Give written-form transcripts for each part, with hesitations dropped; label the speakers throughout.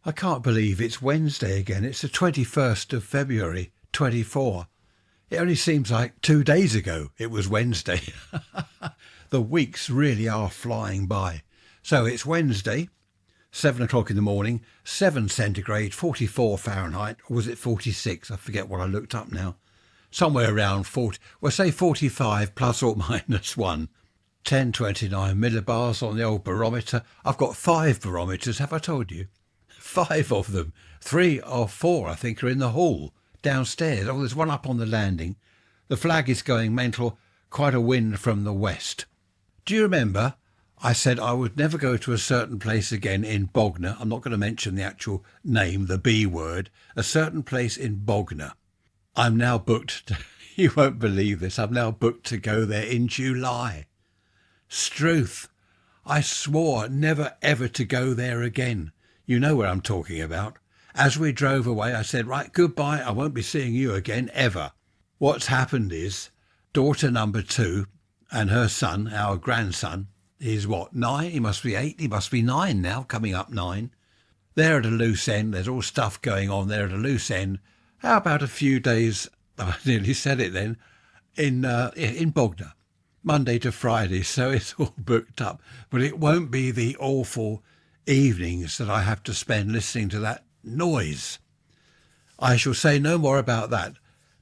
Speaker 1: I can't believe it's Wednesday again. It's the 21st of February, 24. It only seems like 2 days ago it was Wednesday. The weeks really are flying by. So it's Wednesday, 7 o'clock in the morning, 7 centigrade, 44 Fahrenheit, or was it 46? I forget what I looked up now. Somewhere around 40, well say 45 plus or minus 1. 1029 millibars on the old barometer. I've got 5 barometers, have I told you? 5 of them. 3 or 4, I think, are in the hall downstairs. Oh, there's one up on the landing. The flag is going mental, quite a wind from the west. Do you remember I said I would never go to a certain place again in Bognor? I'm not going to mention the actual name, the B word. A certain place in Bognor. I'm now booked. You won't believe this. I'm now booked to go there in July. Strewth. I swore never ever to go there again. You know where I'm talking about. As we drove away, I said, right, goodbye. I won't be seeing you again, ever. What's happened is daughter number 2 and her son, our grandson, is what, 9? He must be 8. He must be 9 now, coming up 9. They're at a loose end. There's all stuff going on there at a loose end. How about a few days, I nearly said it then, in Bognor, Monday to Friday, so it's all booked up. But it won't be the awful evenings that I have to spend listening to that noise. I shall say no more about that.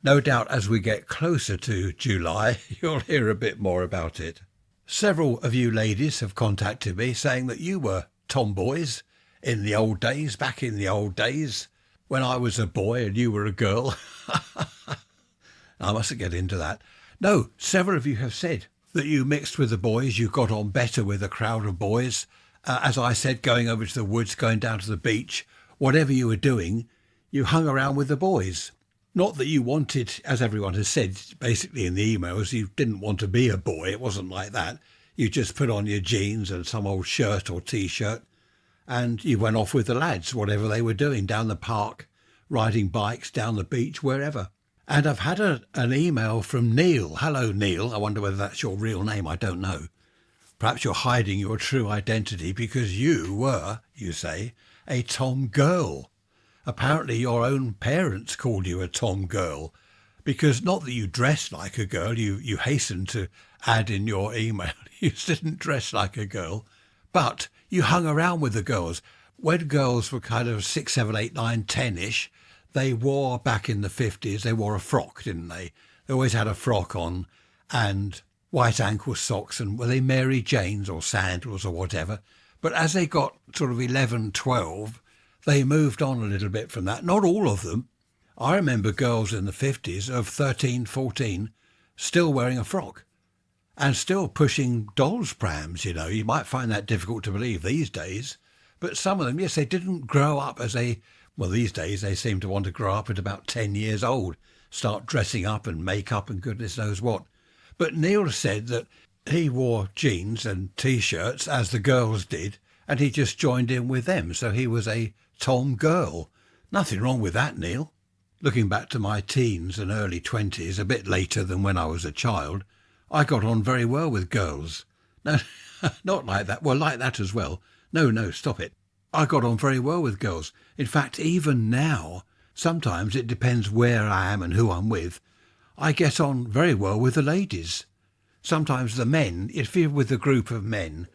Speaker 1: No doubt as we get closer to July, you'll hear a bit more about it. Several of you ladies have contacted me saying that you were tomboys in the old days, back in the old days, when I was a boy and you were a girl. I mustn't get into that. No, several of you have said that you mixed with the boys, you got on better with a crowd of boys. As I said, going over to the woods, going down to the beach, whatever you were doing, you hung around with the boys. Not that you wanted, as everyone has said, basically in the emails, you didn't want to be a boy. It wasn't like that. You just put on your jeans and some old shirt or T-shirt and you went off with the lads, whatever they were doing, down the park, riding bikes, down the beach, wherever. And I've had an email from Neil. Hello, Neil. I wonder whether that's your real name. I don't know. Perhaps you're hiding your true identity because you were, you say, a tomgirl. Apparently your own parents called you a tomgirl because not that you dressed like a girl, you hastened to add in your email, you didn't dress like a girl, but you hung around with the girls. When girls were kind of 6, 7, 8, 9, 10-ish, they wore, back in the 50s, they wore a frock, didn't they? They always had a frock on and white ankle socks, and were they Mary Janes or sandals or whatever. But as they got sort of 11, 12, they moved on a little bit from that. Not all of them. I remember girls in the 50s of 13, 14 still wearing a frock and still pushing dolls' prams, you know. You might find that difficult to believe these days. But some of them, yes, they didn't grow up as well, these days they seem to want to grow up at about 10 years old, start dressing up and makeup and goodness knows what. But Neil said that he wore jeans and T-shirts as the girls did, and he just joined in with them. So he was a tomgirl. Nothing wrong with that, Neil. Looking back to my teens and early 20s, a bit later than when I was a child, I got on very well with girls. No, not like that. Well, like that as well. No, stop it. I got on very well with girls. In fact, even now, sometimes it depends where I am and who I'm with. I get on very well with the ladies. Sometimes the men, if you're with a group of men,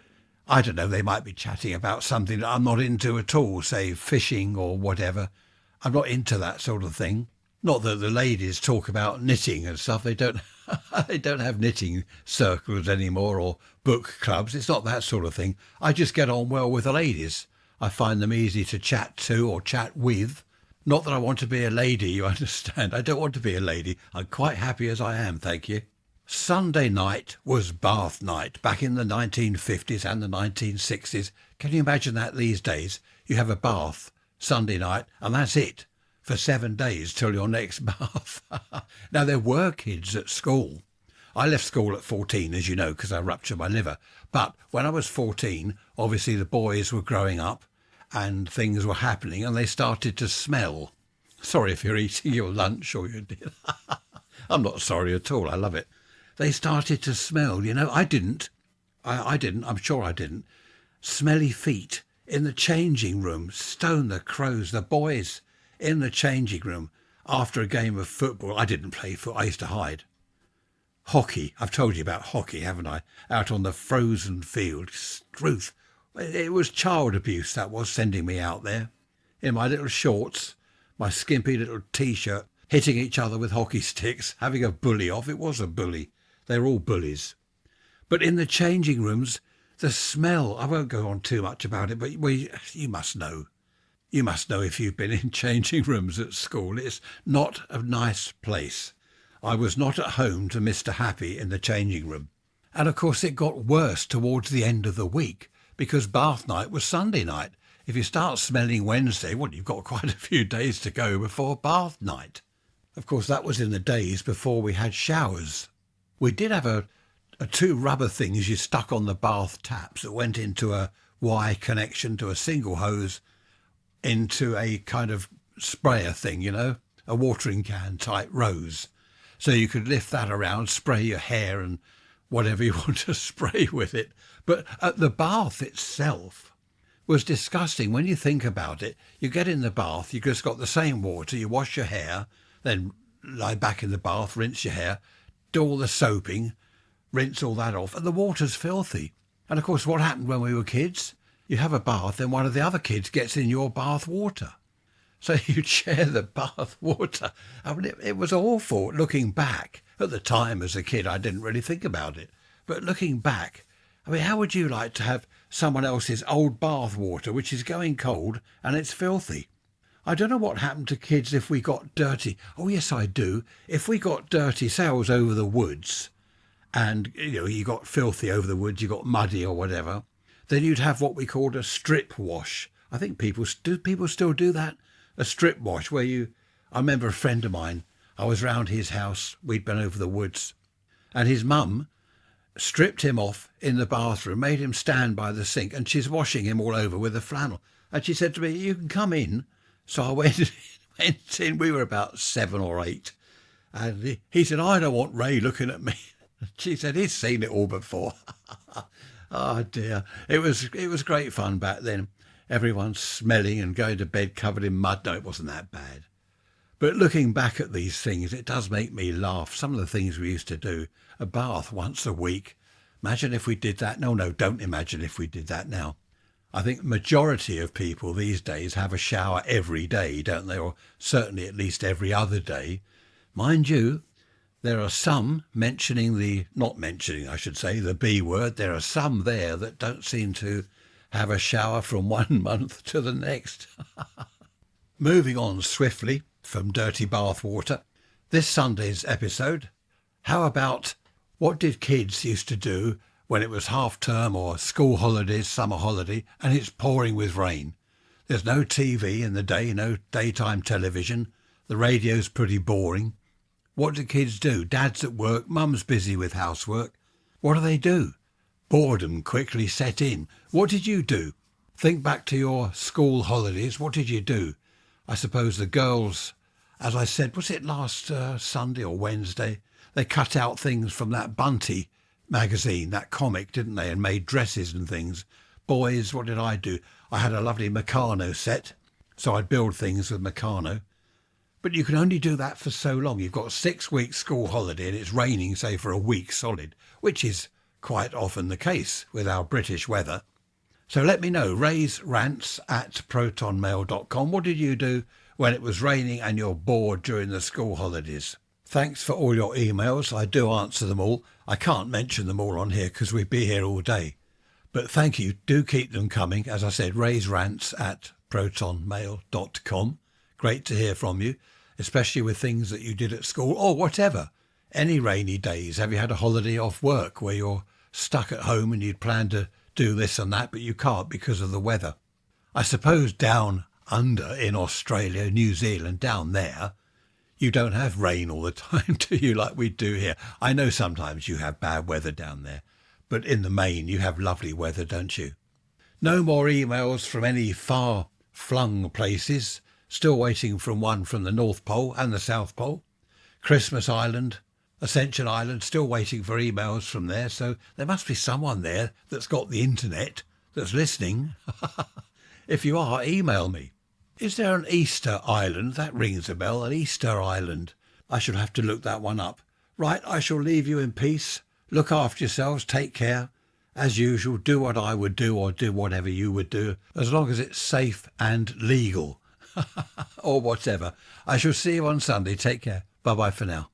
Speaker 1: I don't know, they might be chatting about something that I'm not into at all, say fishing or whatever. I'm not into that sort of thing. Not that the ladies talk about knitting and stuff. They don't they don't have knitting circles anymore or book clubs. It's not that sort of thing. I just get on well with the ladies. I find them easy to chat to or chat with. Not that I want to be a lady, you understand. I don't want to be a lady. I'm quite happy as I am, thank you. Sunday night was bath night back in the 1950s and the 1960s. Can you imagine that these days? You have a bath Sunday night and that's it for 7 days till your next bath. Now, there were kids at school. I left school at 14, as you know, because I ruptured my liver. But when I was 14, obviously the boys were growing up and things were happening and they started to smell. Sorry if you're eating your lunch or your dinner. I'm not sorry at all. I love it. They started to smell, you know. I didn't. I'm sure I didn't. Smelly feet. in the changing room, stone the crows, the boys in the changing room after a game of football. I didn't play football, I used to hide. Hockey, I've told you about hockey, haven't I? Out on the frozen field, Strewth. It was child abuse, that was, sending me out there in my little shorts, my skimpy little T-shirt, hitting each other with hockey sticks, having a bully off. It was a bully. They were all bullies. But in the changing rooms, the smell, I won't go on too much about it, but you must know. You must know if you've been in changing rooms at school. It's not a nice place. I was not at home to Mr. Happy in the changing room. And of course it got worse towards the end of the week because bath night was Sunday night. If you start smelling Wednesday, well, you've got quite a few days to go before bath night. Of course, that was in the days before we had showers. We did have a two rubber things you stuck on the bath taps that went into a Y connection to a single hose into a kind of sprayer thing, a watering can type rose. So you could lift that around, spray your hair and whatever you want to spray with it. But the bath itself was disgusting. When you think about it, you get in the bath, you just got the same water, you wash your hair, then lie back in the bath, rinse your hair, do all the soaping, rinse all that off, and the water's filthy. And of course, what happened when we were kids? You have a bath, and one of the other kids gets in your bath water. So you'd share the bath water. I mean, it was awful. Looking back, at the time as a kid, I didn't really think about it. But looking back, I mean, how would you like to have someone else's old bath water, which is going cold, and it's filthy? I don't know what happened to kids if we got dirty. Oh, yes, I do. If we got dirty, say I was over the woods, and, you got filthy over the woods, you got muddy or whatever, then you'd have what we called a strip wash. I think people still do that? A strip wash where I remember a friend of mine, I was round his house, we'd been over the woods, and his mum stripped him off in the bathroom, made him stand by the sink, and she's washing him all over with a flannel. And she said to me, "You can come in." So I went in, we were about 7 or 8, and he said, "I don't want Ray looking at me." She said, "He's seen it all before." Oh dear, it was great fun back then. Everyone smelling and going to bed covered in mud. No, it wasn't that bad. But looking back at these things, it does make me laugh. Some of the things we used to do, a bath once a week. Imagine if we did that. No, don't imagine if we did that now. I think majority of people these days have a shower every day, don't they? Or certainly at least every other day. Mind you, there are some not mentioning, I should say, the B word. There are some there that don't seem to have a shower from 1 month to the next. Moving on swiftly from dirty bath water, this Sunday's episode, how about what did kids used to do when it was half term or school holidays, summer holiday, and it's pouring with rain? There's no TV in the day, no daytime television. The radio's pretty boring. What do kids do? Dad's at work, mum's busy with housework. What do? Boredom quickly set in. What did you do? Think back to your school holidays. What did you do? I suppose the girls, as I said, was it last Sunday or Wednesday? They cut out things from that Bunty magazine, that comic, didn't they? And made dresses and things. Boys, what did I do? I had a lovely Meccano set, so I'd build things with Meccano. But you can only do that for so long. You've got 6 weeks school holiday and it's raining, say, for a week solid, which is quite often the case with our British weather. So let me know, Ray's Rants at protonmail.com. What did you do when it was raining and you're bored during the school holidays? Thanks for all your emails. I do answer them all. I can't mention them all on here because we'd be here all day. But thank you. Do keep them coming. As I said, Ray's Rants at protonmail.com. Great to hear from you, especially with things that you did at school or whatever. Any rainy days. Have you had a holiday off work where you're stuck at home and you'd planned to do this and that, but you can't because of the weather? I suppose down under in Australia, New Zealand, down there, you don't have rain all the time, do you, like we do here? I know sometimes you have bad weather down there, but in the main you have lovely weather, don't you? No more emails from any far-flung places. Still waiting from one from the North Pole and the South Pole. Christmas Island, Ascension Island, still waiting for emails from there. So there must be someone there that's got the internet, that's listening. If you are, email me. Is there an Easter Island? That rings a bell, an Easter Island. I shall have to look that one up. Right, I shall leave you in peace. Look after yourselves, take care. As usual, do what I would do or do whatever you would do, as long as it's safe and legal. Or whatever. I shall see you on Sunday. Take care. Bye-bye for now.